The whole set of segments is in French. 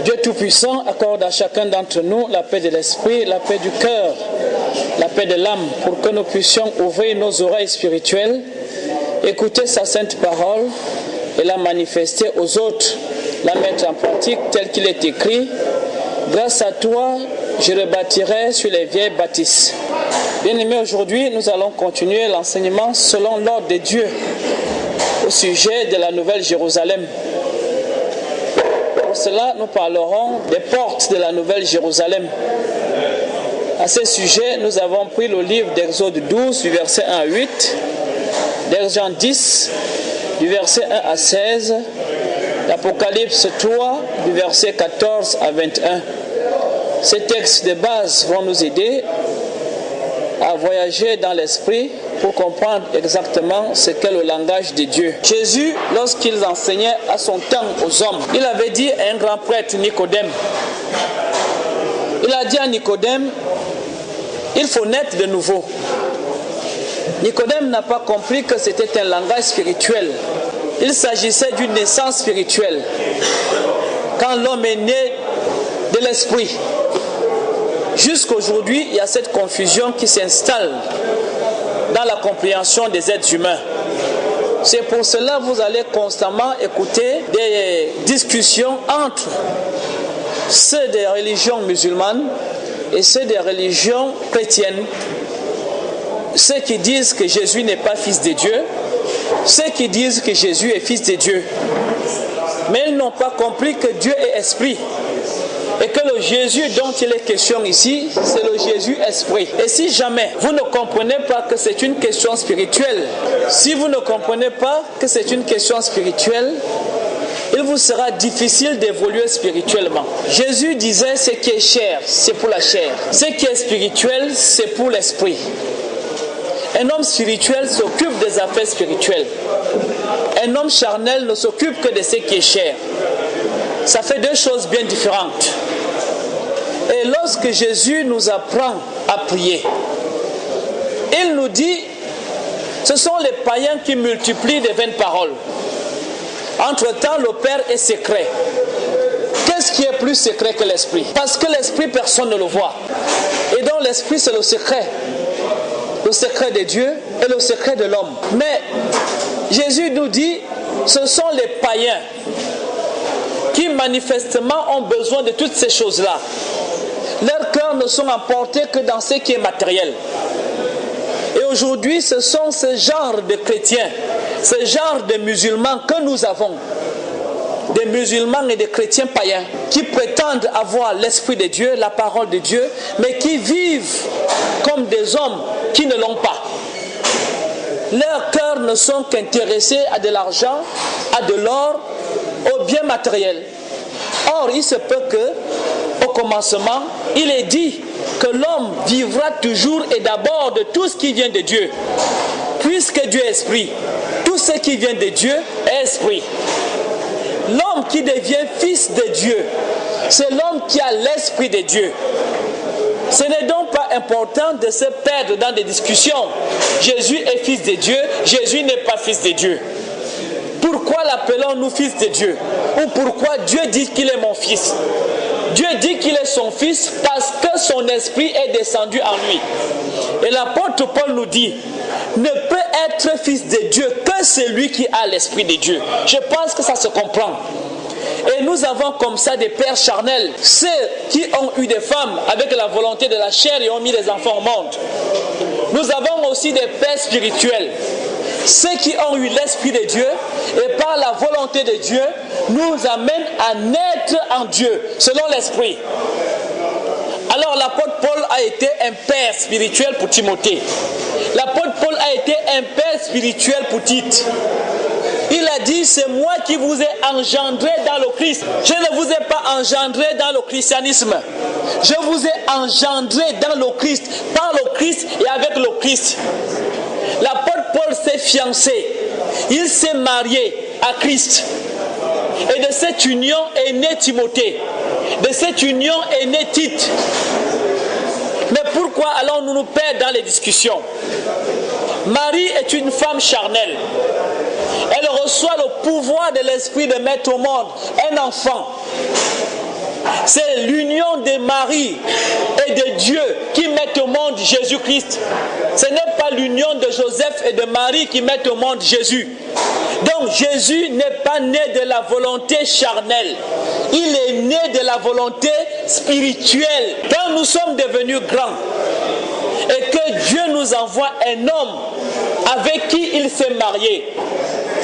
Dieu Tout-Puissant accorde à chacun d'entre nous la paix de l'esprit, la paix du cœur, la paix de l'âme, pour que nous puissions ouvrir nos oreilles spirituelles, écouter sa sainte parole et la manifester aux autres, la mettre en pratique tel qu'il est écrit. Grâce à toi, je rebâtirai sur les vieilles bâtisses. Bien-aimés, aujourd'hui, nous allons continuer l'enseignement selon l'ordre de Dieu au sujet de la Nouvelle Jérusalem. Pour cela, nous parlerons des portes de la Nouvelle Jérusalem. À ce sujet, nous avons pris le livre d'Exode 12, du verset 1 à 8, d'Exode 10, du verset 1 à 16, d'Apocalypse 3, du verset 14 à 21. Ces textes de base vont nous aider à voyager dans l'esprit pour comprendre exactement ce qu'est le langage de Dieu. Jésus, lorsqu'il enseignait à son temps aux hommes, il avait dit à un grand prêtre, Nicodème, il a dit à Nicodème, il faut naître de nouveau. Nicodème n'a pas compris que c'était un langage spirituel. Il s'agissait d'une naissance spirituelle. Quand l'homme est né de l'esprit, jusqu'aujourd'hui, il y a cette confusion qui s'installe dans la compréhension des êtres humains. C'est pour cela que vous allez constamment écouter des discussions entre ceux des religions musulmanes et ceux des religions chrétiennes. Ceux qui disent que Jésus n'est pas fils de Dieu, ceux qui disent que Jésus est fils de Dieu. Mais ils n'ont pas compris que Dieu est esprit. Et que le Jésus dont il est question ici, c'est le Jésus esprit. Et si jamais vous ne comprenez pas que c'est une question spirituelle, si vous ne comprenez pas que c'est une question spirituelle, il vous sera difficile d'évoluer spirituellement. Jésus disait, ce qui est chair, c'est pour la chair. Ce qui est spirituel, c'est pour l'esprit. Un homme spirituel s'occupe des affaires spirituelles. Un homme charnel ne s'occupe que de ce qui est chair. Ça fait deux choses bien différentes. Et lorsque Jésus nous apprend à prier, il nous dit, ce sont les païens qui multiplient des vaines paroles. Entre-temps, le Père est secret. Qu'est-ce qui est plus secret que l'esprit? Parce que l'esprit, personne ne le voit. Et donc l'esprit, c'est le secret. Le secret de Dieu et le secret de l'homme. Mais Jésus nous dit, ce sont les païens qui manifestement ont besoin de toutes ces choses-là. Leurs cœurs ne sont emportés que dans ce qui est matériel. Et aujourd'hui, ce sont ce genre de chrétiens, ce genre de musulmans que nous avons. Des musulmans et des chrétiens païens qui prétendent avoir l'esprit de Dieu, la parole de Dieu, mais qui vivent comme des hommes qui ne l'ont pas. Leurs cœurs ne sont qu'intéressés à de l'argent, à de l'or, aux biens matériels. Or, il se peut que, au commencement, il est dit que l'homme vivra toujours et d'abord de tout ce qui vient de Dieu. Puisque Dieu est esprit, tout ce qui vient de Dieu est esprit. L'homme qui devient fils de Dieu, c'est l'homme qui a l'esprit de Dieu. Ce n'est donc pas important de se perdre dans des discussions. Jésus est fils de Dieu, Jésus n'est pas fils de Dieu. Pourquoi l'appelons-nous fils de Dieu? Ou pourquoi Dieu dit qu'il est mon fils? Dieu dit qu'il est son fils parce que son esprit est descendu en lui. Et l'apôtre Paul nous dit, ne peut être fils de Dieu que celui qui a l'esprit de Dieu. Je pense que ça se comprend. Et nous avons comme ça des pères charnels, ceux qui ont eu des femmes avec la volonté de la chair et ont mis les enfants au monde. Nous avons aussi des pères spirituels, ceux qui ont eu l'esprit de Dieu et par la volonté de Dieu nous amènent à naître en Dieu, selon l'esprit. Alors l'apôtre Paul a été un père spirituel pour Timothée. L'apôtre Paul a été un père spirituel pour Tite. Il a dit, c'est moi qui vous ai engendré dans le Christ. Je ne vous ai pas engendré dans le christianisme. Je vous ai engendré dans le Christ, par le Christ et avec le Christ. L'apôtre Paul s'est fiancé. Il s'est marié à Christ. Et de cette union est né Timothée. De cette union est né Tite. Mais pourquoi allons-nous nous perdre dans les discussions? Marie est une femme charnelle. Elle reçoit le pouvoir de l'esprit de mettre au monde un enfant. C'est l'union de Marie et de Dieu qui met au monde Jésus-Christ. Ce n'est pas l'union de Joseph et de Marie qui met au monde Jésus. Donc Jésus n'est pas né de la volonté charnelle. Il est né de la volonté spirituelle. Quand nous sommes devenus grands et que Dieu nous envoie un homme avec qui il s'est marié,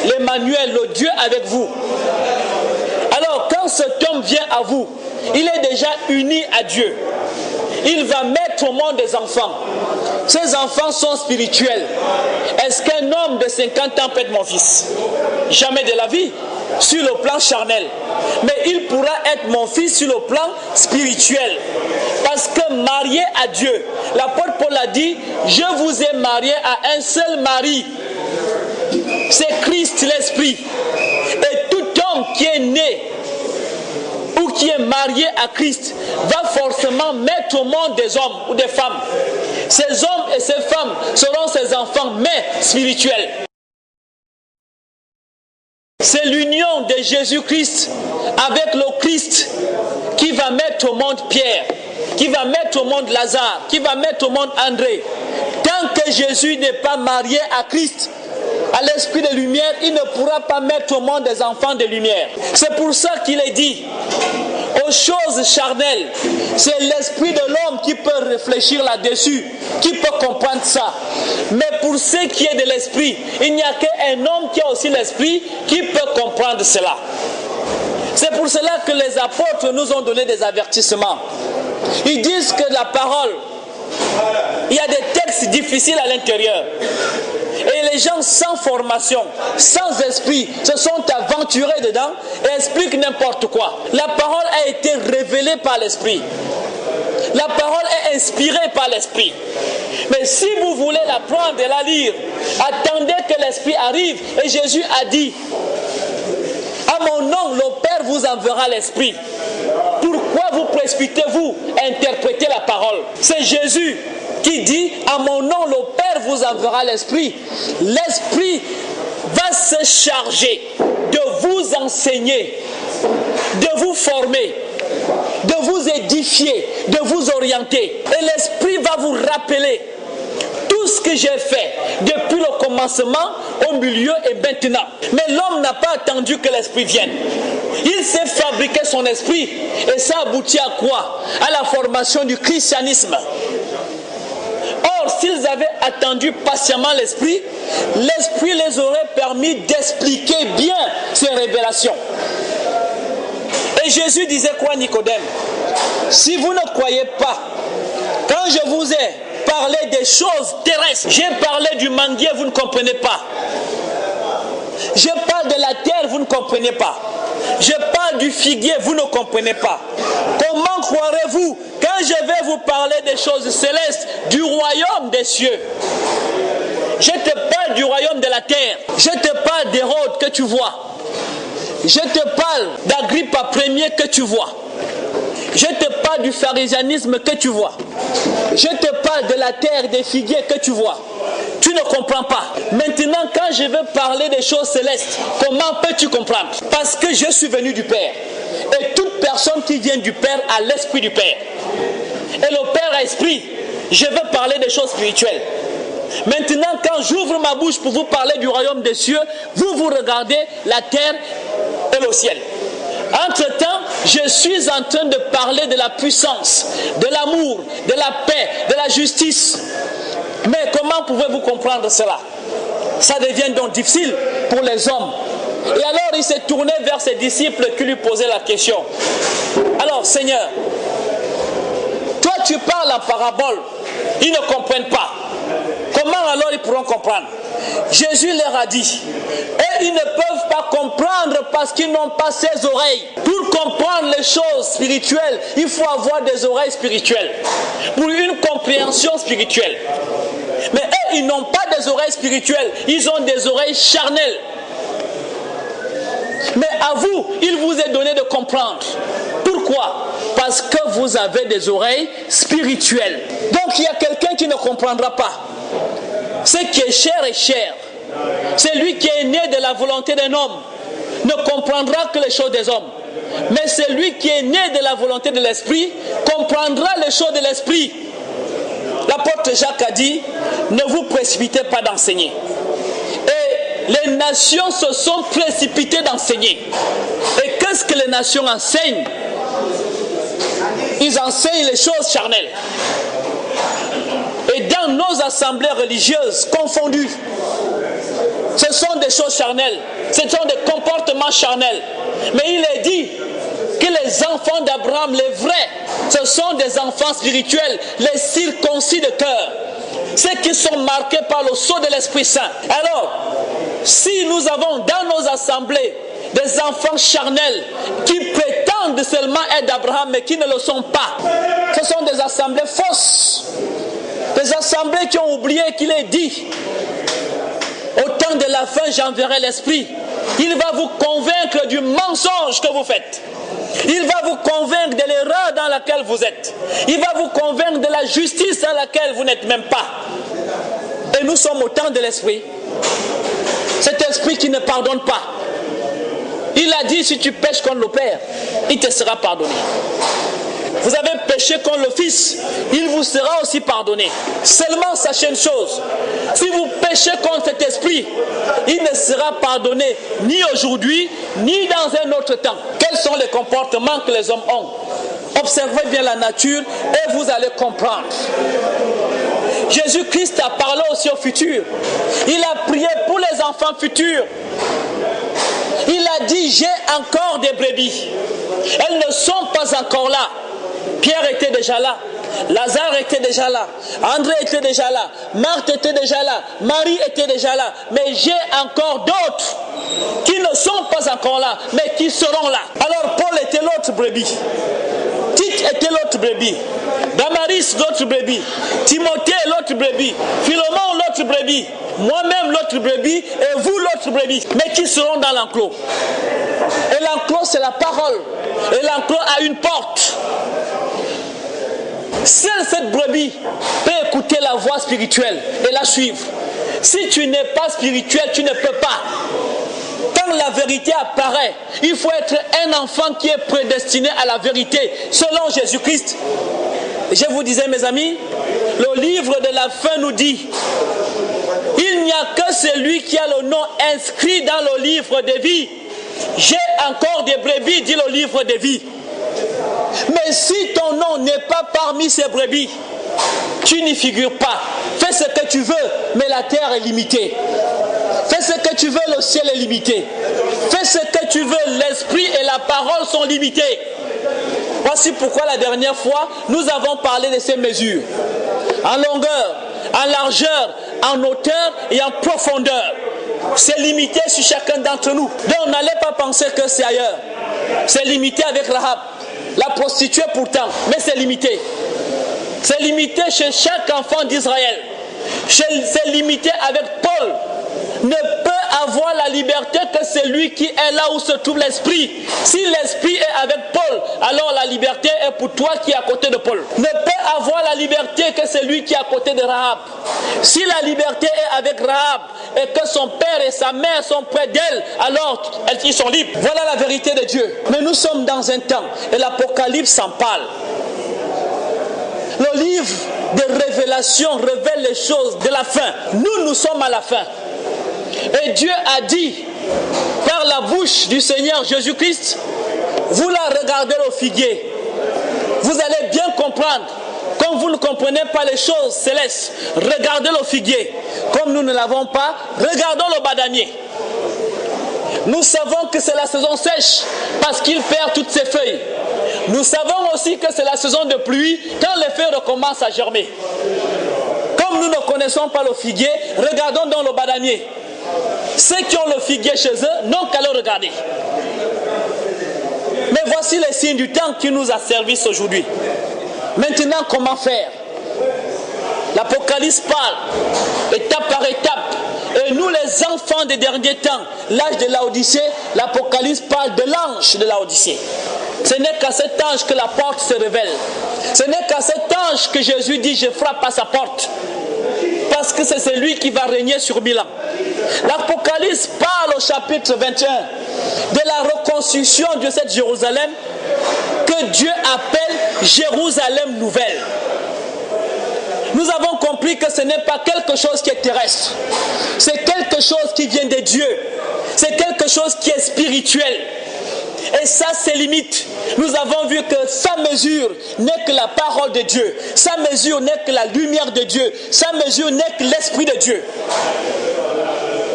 l'Emmanuel, le Dieu avec vous. Alors quand cet homme vient à vous, il est déjà uni à Dieu. Il va mettre au monde des enfants. Ces enfants sont spirituels. Est-ce qu'un homme de 50 ans peut être mon fils? Jamais de la vie, sur le plan charnel. Mais il pourra être mon fils sur le plan spirituel. Parce que marié à Dieu, l'apôtre Paul a dit, je vous ai marié à un seul mari. C'est Christ l'Esprit. Et tout homme qui est né ou qui est marié à Christ va forcément mettre au monde des hommes ou des femmes. Ces hommes et ces femmes seront ses enfants, mais spirituels. C'est l'union de Jésus-Christ avec le Christ qui va mettre au monde Pierre, qui va mettre au monde Lazare, qui va mettre au monde André. Tant que Jésus n'est pas marié à Christ, à l'esprit de lumière, il ne pourra pas mettre au monde des enfants de lumière. C'est pour ça qu'il est dit, aux choses charnelles, c'est l'esprit de l'homme qui peut réfléchir là-dessus, qui peut comprendre ça. Mais pour ce qui est de l'esprit, il n'y a qu'un homme qui a aussi l'esprit qui peut comprendre cela. C'est pour cela que les apôtres nous ont donné des avertissements. Ils disent que la parole, il y a des textes difficiles à l'intérieur. Et les gens sans formation, sans esprit, se sont aventurés dedans et expliquent n'importe quoi. La parole a été révélée par l'esprit. La parole est inspirée par l'esprit. Mais si vous voulez la prendre et la lire, attendez que l'esprit arrive. Et Jésus a dit, à mon nom, le Père vous enverra l'esprit. Pourquoi vous précipitez-vous à interpréter la parole? C'est Jésus qui dit, à mon nom, le Père vous enverra l'esprit. L'esprit va se charger de vous enseigner, de vous former, de vous édifier, de vous orienter. Et l'esprit va vous rappeler tout ce que j'ai fait depuis le commencement, au milieu et maintenant. Mais l'homme n'a pas attendu que l'esprit vienne. Il s'est fabriqué son esprit et ça aboutit à quoi? À la formation du christianisme. Or, s'ils avaient attendu patiemment l'esprit, l'esprit les aurait permis d'expliquer bien ces révélations. Et Jésus disait quoi, Nicodème? Si vous ne croyez pas, quand je vous ai parlé des choses terrestres, j'ai parlé du manguier, vous ne comprenez pas. Je parle de la terre, vous ne comprenez pas. Je parle du figuier, vous ne comprenez pas. Comment croirez-vous quand je vais vous parler des choses célestes, du royaume des cieux? Je te parle du royaume de la terre. Je te parle d'Hérode que tu vois. Je te parle d'Agrippa Ier que tu vois. Je te parle du pharisianisme que tu vois. Je te parle de la terre des figuiers que tu vois. Tu ne comprends pas. Maintenant, quand je veux parler des choses célestes, comment peux-tu comprendre? Parce que je suis venu du Père. Et toute personne qui vient du Père a l'esprit du Père. Et le Père a esprit. Je veux parler des choses spirituelles. Maintenant, quand j'ouvre ma bouche pour vous parler du royaume des cieux, vous regardez la terre et le ciel. Entre-temps, je suis en train de parler de la puissance, de l'amour, de la paix, de la justice. Mais comment pouvez-vous comprendre cela? Ça devient donc difficile pour les hommes. Et alors il s'est tourné vers ses disciples qui lui posaient la question. Alors Seigneur, toi tu parles en parabole, ils ne comprennent pas. Comment alors ils pourront comprendre? Jésus leur a dit, et ils ne peuvent pas comprendre parce qu'ils n'ont pas ces oreilles. Pour comprendre les choses spirituelles, il faut avoir des oreilles spirituelles. Pour une compréhension spirituelle. Mais eux, ils n'ont pas des oreilles spirituelles, ils ont des oreilles charnelles. Mais à vous, il vous est donné de comprendre. Pourquoi? Parce que vous avez des oreilles spirituelles. Donc il y a quelqu'un qui ne comprendra pas. Ce qui est cher est cher. C'est lui qui est né de la volonté d'un homme. Ne comprendra que les choses des hommes. mais celui qui est né de la volonté de l'Esprit comprendra les choses de l'Esprit. L'apôtre Jacques a dit, ne vous précipitez pas d'enseigner. Et les nations se sont précipitées d'enseigner. Et qu'est-ce que les nations enseignent? Ils enseignent les choses charnelles. Et dans nos assemblées religieuses confondues, ce sont des choses charnelles, ce sont des comportements charnels. Mais il est dit que les enfants d'Abraham, les vrais, ce sont des enfants spirituels, les circoncis de cœur, ceux qui sont marqués par le sceau de l'Esprit Saint. Alors, si nous avons dans nos assemblées des enfants charnels qui prétendent seulement être d'Abraham mais qui ne le sont pas, ce sont des assemblées fausses, des assemblées qui ont oublié qu'il est dit, au temps de la fin j'enverrai l'Esprit. Il va vous convaincre du mensonge que vous faites. Il va vous convaincre de l'erreur dans laquelle vous êtes. Il va vous convaincre de la justice dans laquelle vous n'êtes même pas. Et nous sommes au temps de l'Esprit. Cet esprit qui ne pardonne pas. Il a dit, si tu pêches contre le Père, il te sera pardonné. Vous avez péché contre le Fils, il vous sera aussi pardonné. Seulement sachez une chose, si vous péchez contre cet esprit, il ne sera pardonné ni aujourd'hui, ni dans un autre temps. Quels sont les comportements que les hommes ont? Observez bien la nature et vous allez comprendre. Jésus-Christ a parlé aussi au futur. Il a prié pour les enfants futurs. Il a dit, j'ai encore des brebis. Elles ne sont pas encore là. Pierre était déjà là, Lazare était déjà là, André était déjà là, Marthe était déjà là, Marie était déjà là, mais j'ai encore d'autres qui ne sont pas encore là, mais qui seront là. Alors Paul était l'autre brebis, Tite était l'autre brebis, Damaris l'autre brebis, Timothée l'autre brebis, Philomon l'autre brebis, moi-même l'autre brebis et vous l'autre brebis, mais qui seront dans l'enclos. Et l'enclos c'est la parole, et l'enclos a une porte. Seule cette brebis peut écouter la voix spirituelle et la suivre. Si tu n'es pas spirituel, tu ne peux pas. Quand la vérité apparaît, il faut être un enfant qui est prédestiné à la vérité, selon Jésus-Christ. Je vous disais, mes amis, le livre de la fin nous dit, il n'y a que celui qui a le nom inscrit dans le livre de vie. J'ai encore des brebis, dit le livre de vie. Mais si ton nom n'est pas parmi ces brebis, tu n'y figures pas. Fais ce que tu veux, mais la terre est limitée. Fais ce que tu veux, le ciel est limité. Fais ce que tu veux, l'esprit et la parole sont limités. Voici pourquoi la dernière fois, nous avons parlé de ces mesures. En longueur, en largeur, en hauteur et en profondeur. C'est limité sur chacun d'entre nous. Donc n'allez pas penser que c'est ailleurs. C'est limité avec Rahab. La prostituée pourtant, mais c'est limité. C'est limité chez chaque enfant d'Israël. C'est limité avec Paul. Ne peut avoir la liberté que celui qui est là où se trouve l'esprit. Si l'esprit est avec Paul, alors la liberté est pour toi qui est à côté de Paul. Ne peut avoir la liberté que celui qui est à côté de Rahab. Si la liberté est avec Rahab et que son père et sa mère sont près d'elle, alors ils sont libres. Voilà la vérité de Dieu. Mais nous sommes dans un temps et l'Apocalypse en parle. Le livre de révélation révèle les choses de la fin. Nous sommes à la fin. Et Dieu a dit, par la bouche du Seigneur Jésus-Christ, vous la regardez au figuier. Vous allez bien comprendre. Comme vous ne comprenez pas les choses célestes, regardez le figuier. Comme nous ne l'avons pas, regardons le bananier. Nous savons que c'est la saison sèche parce qu'il perd toutes ses feuilles. Nous savons aussi que c'est la saison de pluie quand les feuilles recommencent à germer. Comme nous ne connaissons pas le figuier, regardons dans le bananier. Ceux qui ont le figuier chez eux n'ont qu'à le regarder. Mais voici les signes du temps qui nous a servi aujourd'hui. Maintenant, comment faire? L'Apocalypse parle, étape par étape. Et nous, les enfants des derniers temps, l'âge de Laodicée, l'Apocalypse parle de l'ange de Laodicée. Ce n'est qu'à cet ange que la porte se révèle. Ce n'est qu'à cet ange que Jésus dit, je frappe à sa porte. Parce que c'est celui qui va régner sur 1000 ans. L'Apocalypse parle au chapitre 21 de la reconstruction de cette Jérusalem que Dieu appelle Jérusalem nouvelle. Nous avons compris que ce n'est pas quelque chose qui est terrestre. C'est quelque chose qui vient de Dieu. C'est quelque chose qui est spirituel. Et ça, ses limites. Nous avons vu que sa mesure n'est que la parole de Dieu. Sa mesure n'est que la lumière de Dieu. Sa mesure n'est que l'Esprit de Dieu.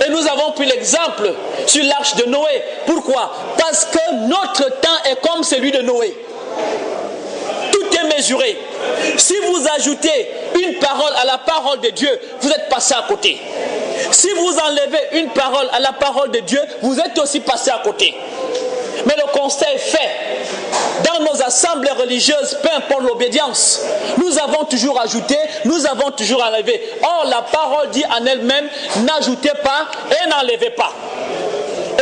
Et nous avons pris l'exemple sur l'arche de Noé. Pourquoi? Parce que notre temps est comme celui de Noé. Tout est mesuré. Si vous ajoutez une parole à la parole de Dieu, vous êtes passé à côté. Si vous enlevez une parole à la parole de Dieu, vous êtes aussi passé à côté. Mais le constat est fait. Dans nos assemblées religieuses, peu importe l'obédience, nous avons toujours ajouté, nous avons toujours enlevé. Or, la parole dit en elle-même, n'ajoutez pas et n'enlevez pas.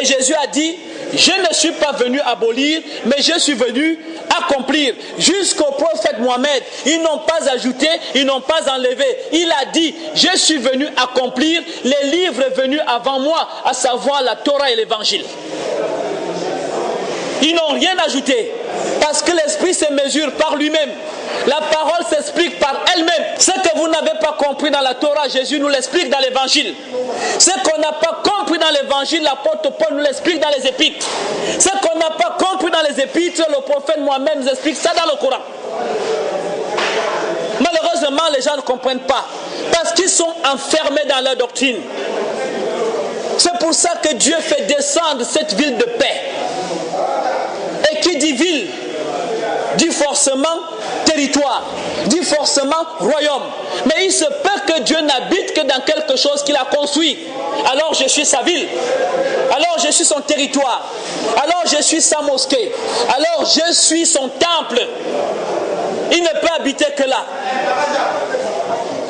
Et Jésus a dit, je ne suis pas venu abolir, mais je suis venu accomplir. Jusqu'au prophète Mohammed, ils n'ont pas ajouté, ils n'ont pas enlevé. Il a dit, je suis venu accomplir les livres venus avant moi, à savoir la Torah et l'Évangile. Ils n'ont rien ajouté, parce que l'Esprit se mesure par lui-même. La parole s'explique par elle-même. Ce que vous n'avez pas compris dans la Torah, Jésus nous l'explique dans l'Évangile. Ce qu'on n'a pas compris dans l'Évangile, l'apôtre Paul nous l'explique dans les Épîtres. Ce qu'on n'a pas compris dans les Épîtres, le prophète Mohammed nous explique ça dans le Coran. Malheureusement, les gens ne comprennent pas, parce qu'ils sont enfermés dans leur doctrine. C'est pour ça que Dieu fait descendre cette ville de paix. Et qui dit ville, dit forcément territoire, dit forcément royaume. Mais il se peut que Dieu n'habite que dans quelque chose qu'il a construit. Alors je suis sa ville. Alors je suis son territoire. Alors je suis sa mosquée. Alors je suis son temple. Il ne peut habiter que là.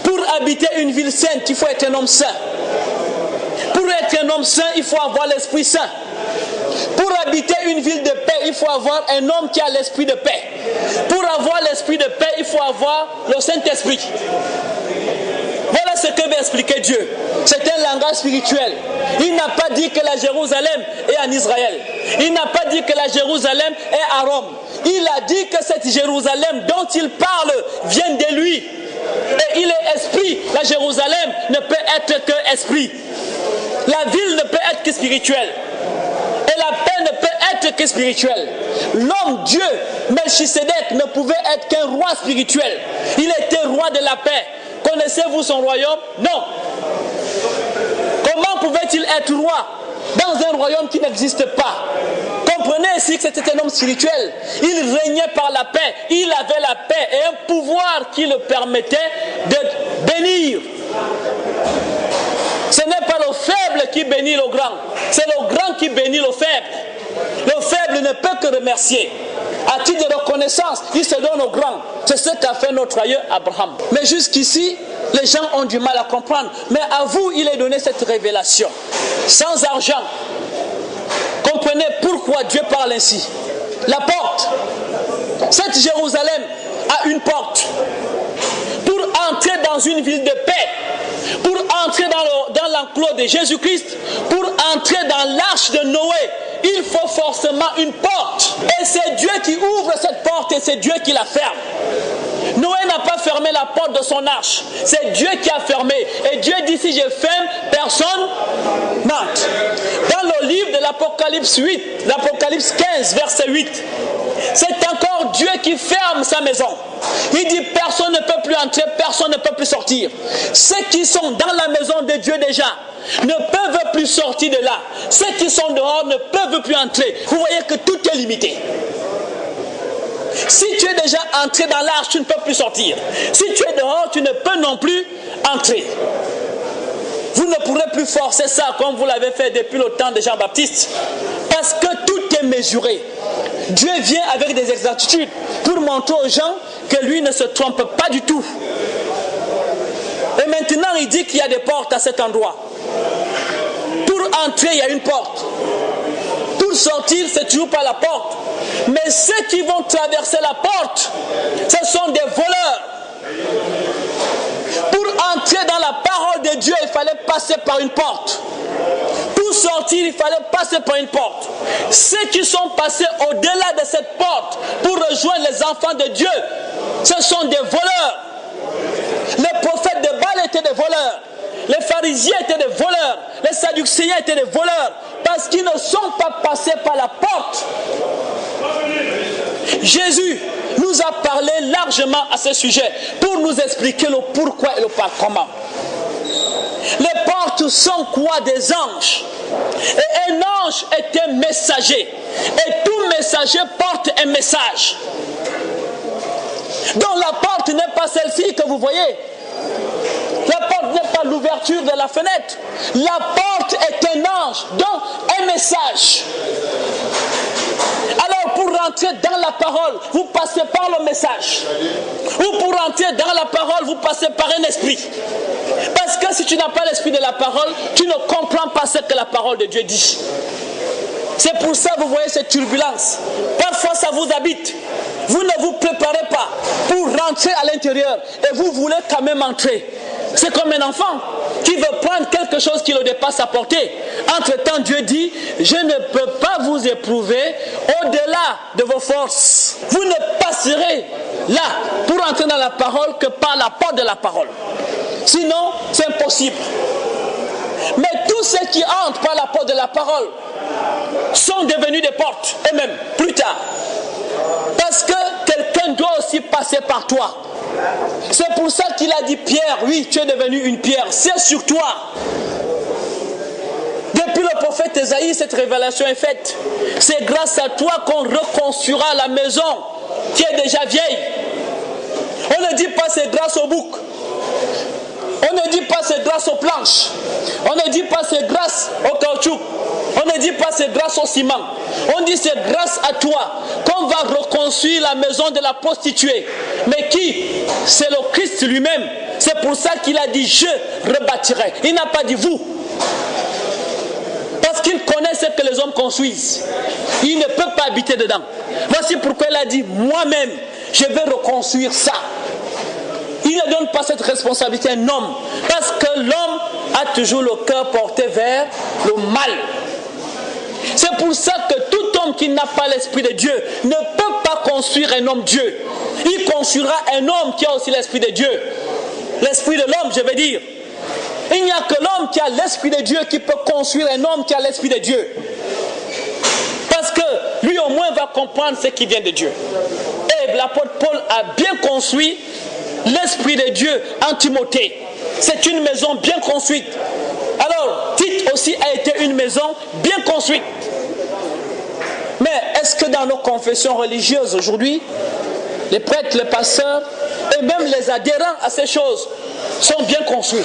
Pour habiter une ville sainte, il faut être un homme saint. Pour être un homme saint, il faut avoir l'Esprit Saint. Pour habiter une ville de paix, il faut avoir un homme qui a l'esprit de paix. Pour avoir l'esprit de paix, il faut avoir le Saint-Esprit. Voilà ce que veut expliquer Dieu. C'est un langage spirituel. Il n'a pas dit que la Jérusalem est en Israël. Il n'a pas dit que la Jérusalem est à Rome. Il a dit que cette Jérusalem dont il parle vient de lui. Et il est esprit. La Jérusalem ne peut être que esprit. La ville ne peut être que spirituelle. Et la paix ne peut être que spirituelle. L'homme Dieu, Melchisédek, ne pouvait être qu'un roi spirituel. Il était roi de la paix. Connaissez-vous son royaume? Non. Comment pouvait-il être roi dans un royaume qui n'existe pas? Comprenez ici que c'était un homme spirituel. Il régnait par la paix. Il avait la paix et un pouvoir qui le permettait de bénir. Ce n'est pas le faible qui bénit le grand. C'est le grand qui bénit le faible. Le faible ne peut que remercier. À titre de reconnaissance, il se donne au grand. C'est ce qu'a fait notre aïeux Abraham. Mais jusqu'ici, les gens ont du mal à comprendre. Mais à vous, il est donné cette révélation. Sans argent. Comprenez pourquoi Dieu parle ainsi. La porte. Cette Jérusalem a une porte. Pour entrer dans une ville de paix, pour entrer dans l'enclos de Jésus-Christ, pour entrer dans l'arche de Noé, il faut forcément une porte. Et c'est Dieu qui ouvre cette porte et c'est Dieu qui la ferme. Noé n'a pas fermé la porte de son arche. C'est Dieu qui a fermé. Et Dieu dit, si je ferme, personne n'entre. Dans le livre de l'Apocalypse 8, l'Apocalypse 15, verset 8, c'est encore Dieu qui ferme sa maison. Il dit, personne ne peut plus entrer, personne ne peut plus sortir. Ceux qui sont dans la maison de Dieu déjà ne peuvent plus sortir de là. Ceux qui sont dehors ne peuvent plus entrer. Vous voyez que tout est limité. Si tu es déjà entré dans l'arche, tu ne peux plus sortir. Si tu es dehors, tu ne peux non plus entrer. Vous ne pourrez plus forcer ça comme vous l'avez fait depuis le temps de Jean-Baptiste. Parce que tout est mesuré. Dieu vient avec des exactitudes pour montrer aux gens que lui ne se trompe pas du tout. Et maintenant, il dit qu'il y a des portes à cet endroit. Pour entrer, il y a une porte. Pour sortir, c'est toujours pas la porte. Mais ceux qui vont traverser la porte, ce sont des voleurs. Pour entrer dans la parole de Dieu, Dieu, il fallait passer par une porte. Pour sortir, il fallait passer par une porte. Ceux qui sont passés au-delà de cette porte pour rejoindre les enfants de Dieu, ce sont des voleurs. Les prophètes de Baal étaient des voleurs. Les pharisiens étaient des voleurs. Les sadducéens étaient des voleurs. Parce qu'ils ne sont pas passés par la porte. Jésus nous a parlé largement à ce sujet pour nous expliquer le pourquoi et le par comment. Les portes sont quoi? Des anges. Et un ange est un messager. Et tout messager porte un message. Donc la porte n'est pas celle-ci que vous voyez. La porte n'est pas l'ouverture de la fenêtre. La porte est un ange, donc un message. Alors pour rentrer dans la parole, vous passez par le message. Ou pour rentrer dans la parole, vous passez par un esprit. Parce que si tu n'as pas l'esprit de la parole, tu ne comprends pas ce que la parole de Dieu dit. C'est pour ça que vous voyez cette turbulence. Parfois ça vous habite. Vous ne vous préparez pas pour rentrer à l'intérieur et vous voulez quand même entrer. C'est comme un enfant qui veut prendre quelque chose qui le dépasse à portée. Entre-temps, Dieu dit, je ne peux pas vous éprouver au-delà de vos forces. Vous ne passerez là pour entrer dans la parole que par la porte de la parole. Sinon, c'est impossible. Mais tous ceux qui entrent par la porte de la parole sont devenus des portes, et même plus tard. Parce que quelqu'un doit aussi passer par toi. C'est pour ça qu'il a dit Pierre, oui, tu es devenu une pierre, c'est sur toi. Depuis le prophète Ésaïe, cette révélation est faite. C'est grâce à toi qu'on reconstruira la maison qui est déjà vieille. On ne dit pas c'est grâce au bouc. On ne dit pas c'est grâce aux planches. On ne dit pas c'est grâce au caoutchouc. On ne dit pas c'est grâce au ciment. On dit c'est grâce à toi qu'on va reconstruire la maison de la prostituée. Mais qui? C'est le Christ lui-même. C'est pour ça qu'il a dit je rebâtirai. Il n'a pas dit vous. Parce qu'il connaît ce que les hommes construisent. Il ne peut pas habiter dedans. Voici pourquoi il a dit moi-même je vais reconstruire ça. Il ne donne pas cette responsabilité à un homme. Parce que l'homme a toujours le cœur porté vers le mal. C'est pour ça que tout homme qui n'a pas l'esprit de Dieu ne peut pas construire un homme Dieu. Il construira un homme qui a aussi l'esprit de Dieu. L'esprit de l'homme, je veux dire. Il n'y a que l'homme qui a l'esprit de Dieu qui peut construire un homme qui a l'esprit de Dieu. Parce que lui au moins va comprendre ce qui vient de Dieu. Et l'apôtre Paul a bien construit l'esprit de Dieu en Timothée. C'est une maison bien construite. Alors, Tite aussi a été une maison bien construite. Mais est-ce que dans nos confessions religieuses aujourd'hui, les prêtres, les pasteurs et même les adhérents à ces choses sont bien construits?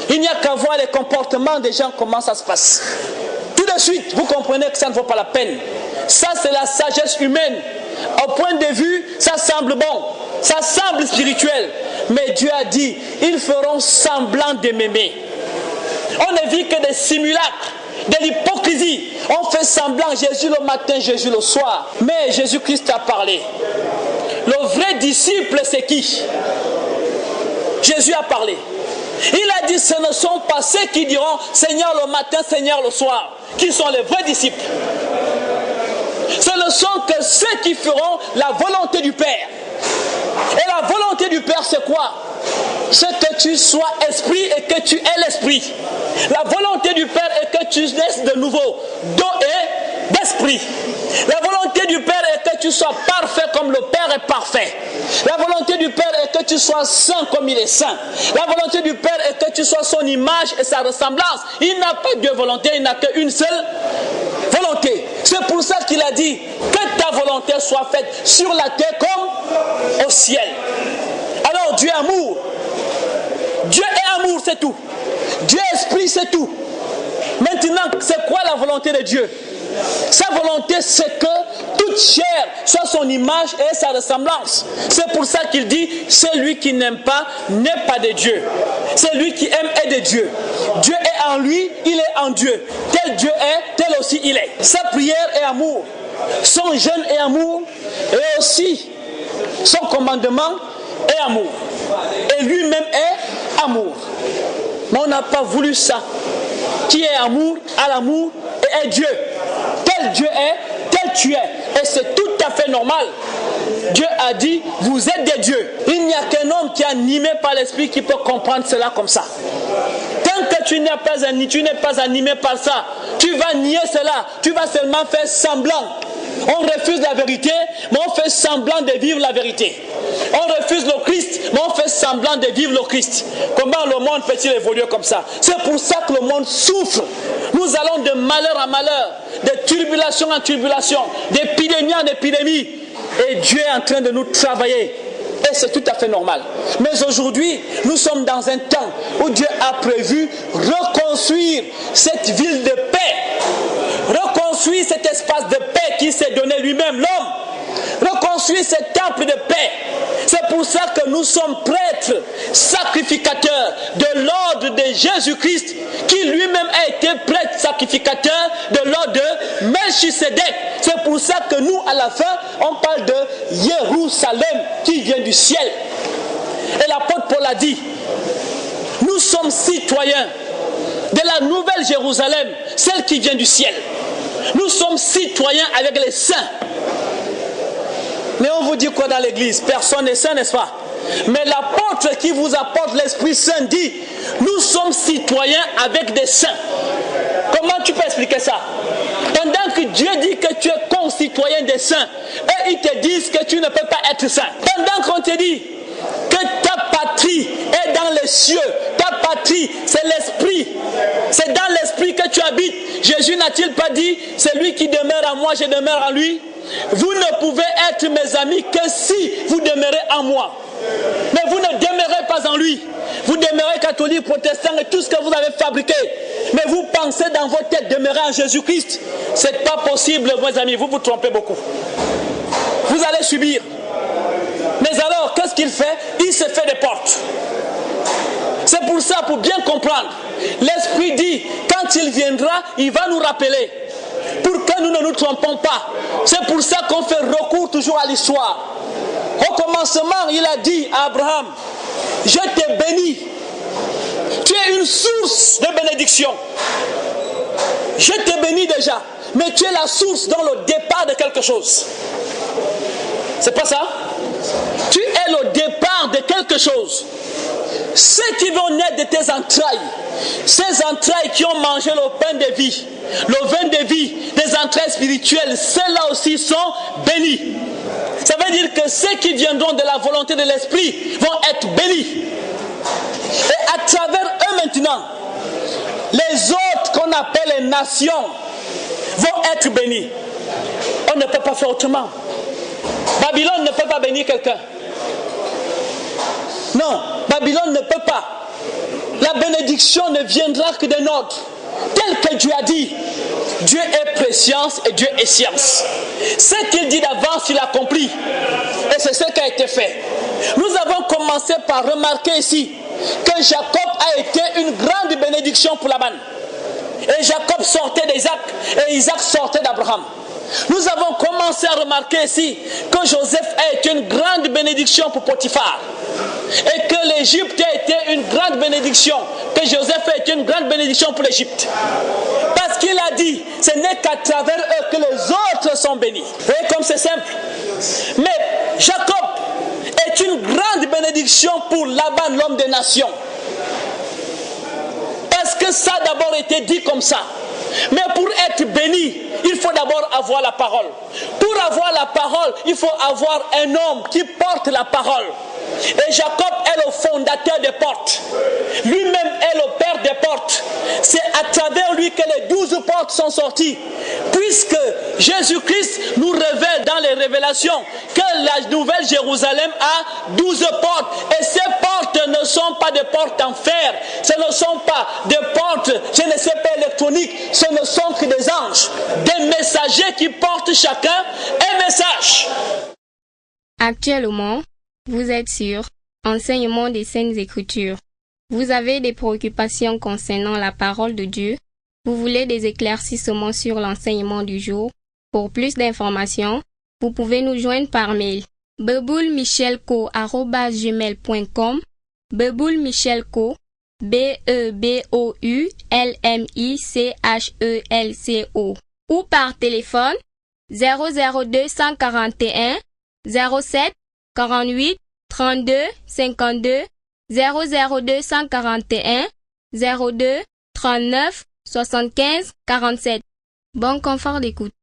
Il n'y a qu'à voir les comportements des gens, comment ça se passe. Tout de suite, vous comprenez que ça ne vaut pas la peine. Ça, c'est la sagesse humaine. Au point de vue, ça semble bon. Ça semble spirituel. Mais Dieu a dit, ils feront semblant de m'aimer. On ne vit que des simulacres, de l'hypocrisie. On fait semblant, Jésus le matin, Jésus le soir. Mais Jésus-Christ a parlé. Le vrai disciple, c'est qui? Jésus a parlé. Il a dit, ce ne sont pas ceux qui diront Seigneur le matin, Seigneur le soir, qui sont les vrais disciples. Ce ne sont que ceux qui feront la volonté du Père. Et la volonté du Père, c'est quoi? C'est que tu sois esprit et que tu aies l'esprit. La volonté du Père est que tu naisses de nouveau d'eau et d'esprit. La volonté du Père est que tu sois parfait comme le Père est parfait. La volonté du Père est que tu sois saint comme il est saint. La volonté du Père est que tu sois son image et sa ressemblance. Il n'a pas deux volontés, il n'a qu'une seule volonté. C'est pour ça qu'il a dit que ta volonté soit faite sur la terre comme au ciel. Alors Dieu est amour. Dieu est amour, c'est tout. Dieu est esprit, c'est tout. Maintenant, c'est quoi la volonté de Dieu? Sa volonté, c'est que toute chair soit son image et sa ressemblance. C'est pour ça qu'il dit, celui qui n'aime pas n'est pas de Dieu. Celui qui aime est de Dieu. Dieu est en lui, il est en Dieu. Tel Dieu est, tel aussi il est. Sa prière est amour. Son jeûne est amour. Et aussi, son commandement est amour. Et lui-même est amour. Mais on n'a pas voulu ça. Qui est amour, a l'amour et est Dieu. Tel Dieu est, tel tu es. Et c'est tout à fait normal. Dieu a dit, vous êtes des dieux. Il n'y a qu'un homme qui est animé par l'esprit qui peut comprendre cela comme ça. Tant que tu n'es pas animé par ça, tu vas nier cela. Tu vas seulement faire semblant. On refuse la vérité, mais on fait semblant de vivre la vérité. On refuse le Christ, mais on fait semblant de vivre le Christ. Comment le monde peut-il évoluer comme ça? C'est pour ça que le monde souffre. Nous allons de malheur en malheur, de tribulation en tribulation, d'épidémie en épidémie. Et Dieu est en train de nous travailler. Et c'est tout à fait normal. Mais aujourd'hui, nous sommes dans un temps où Dieu a prévu reconstruire cette ville de paix. Reconstruire cet espace de paix qui s'est donné lui-même, l'homme. Reconstruire ce temple de paix. C'est pour ça que nous sommes prêtres, sacrificateurs de l'ordre de Jésus-Christ, qui lui-même a été prêtre sacrificateur de l'ordre de Melchisédek. C'est pour ça que nous, à la fin, on parle de Jérusalem qui vient du ciel. Et l'apôtre Paul a dit, nous sommes citoyens de la nouvelle Jérusalem, celle qui vient du ciel. Nous sommes citoyens avec les saints. Mais on vous dit quoi dans l'église? Personne n'est saint, n'est-ce pas? Mais l'apôtre qui vous apporte l'Esprit Saint dit, nous sommes citoyens avec des saints. Comment tu peux expliquer ça? Pendant que Dieu dit que tu es concitoyen des saints, et ils te disent que tu ne peux pas être saint. Pendant qu'on te dit que ta patrie est dans les cieux, ta patrie c'est l'esprit, c'est dans l'esprit que tu habites. Jésus n'a-t-il pas dit, celui qui demeure en moi, je demeure en lui? Vous ne pouvez être mes amis que si vous demeurez en moi. Mais vous ne demeurez pas en lui. Vous demeurez catholique, protestant et tout ce que vous avez fabriqué. Mais vous pensez dans votre tête demeurer en Jésus-Christ. Ce n'est pas possible, mes amis. Vous vous trompez beaucoup. Vous allez subir. Mais alors, qu'est-ce qu'il fait? Il se fait des portes. C'est pour ça, pour bien comprendre, l'Esprit dit, quand il viendra, il va nous rappeler. Pour que nous ne nous trompons pas. C'est pour ça qu'on fait recours toujours à l'histoire. Au commencement, il a dit à Abraham, je t'ai béni. Tu es une source de bénédiction. Je t'ai béni déjà. Mais tu es la source dans le départ de quelque chose. C'est pas ça? Tu es le départ de quelque chose. Ceux qui vont naître de tes entrailles, ces entrailles qui ont mangé le pain de vie, le vin de vie, des entrailles spirituelles, ceux-là aussi sont bénis. Ça veut dire que ceux qui viendront de la volonté de l'Esprit vont être bénis. Et à travers eux maintenant, les autres qu'on appelle les nations vont être bénis. On ne peut pas faire autrement. Babylone ne peut pas bénir quelqu'un. Non, Babylone ne peut pas. La bénédiction ne viendra que d'un autre. Tel que Dieu a dit. Dieu est préscience et Dieu est science. Ce qu'il dit d'avance, il accomplit. Et c'est ce qui a été fait. Nous avons commencé par remarquer ici que Jacob a été une grande bénédiction pour Laban. Et Jacob sortait d'Isaac et Isaac sortait d'Abraham. Nous avons commencé à remarquer ici que Joseph a été une grande bénédiction pour Potiphar. Et que l'Égypte a été une grande bénédiction. Que Joseph a été une grande bénédiction pour l'Égypte. Parce qu'il a dit, ce n'est qu'à travers eux que les autres sont bénis. Vous voyez comme c'est simple. Mais Jacob est une grande bénédiction pour Laban, l'homme des nations. Parce que ça a d'abord été dit comme ça. Mais pour être béni, il faut d'abord avoir la parole. Pour avoir la parole, il faut avoir un homme qui porte la parole. Et Jacob est le fondateur des portes. Lui-même est le père des portes. C'est à travers lui que les 12 portes sont sorties. Puisque Jésus-Christ nous révèle dans les révélations que la nouvelle Jérusalem a 12 portes. Et ces portes ne sont pas des portes en fer. Ce ne sont pas des portes, je ne sais pas, électroniques. Ce ne sont que des anges. Des messagers qui portent chacun un message. Actuellement, vous êtes sur Enseignement des Saintes Écritures. Vous avez des préoccupations concernant la parole de Dieu. Vous voulez des éclaircissements sur l'enseignement du jour. Pour plus d'informations, vous pouvez nous joindre par mail beboulmichelco@gmail.com beboulmichelco BEBOULMICHELCO ou par téléphone 00241 07 48 32 52 00241 02 39 75 47. Bon confort d'écoute.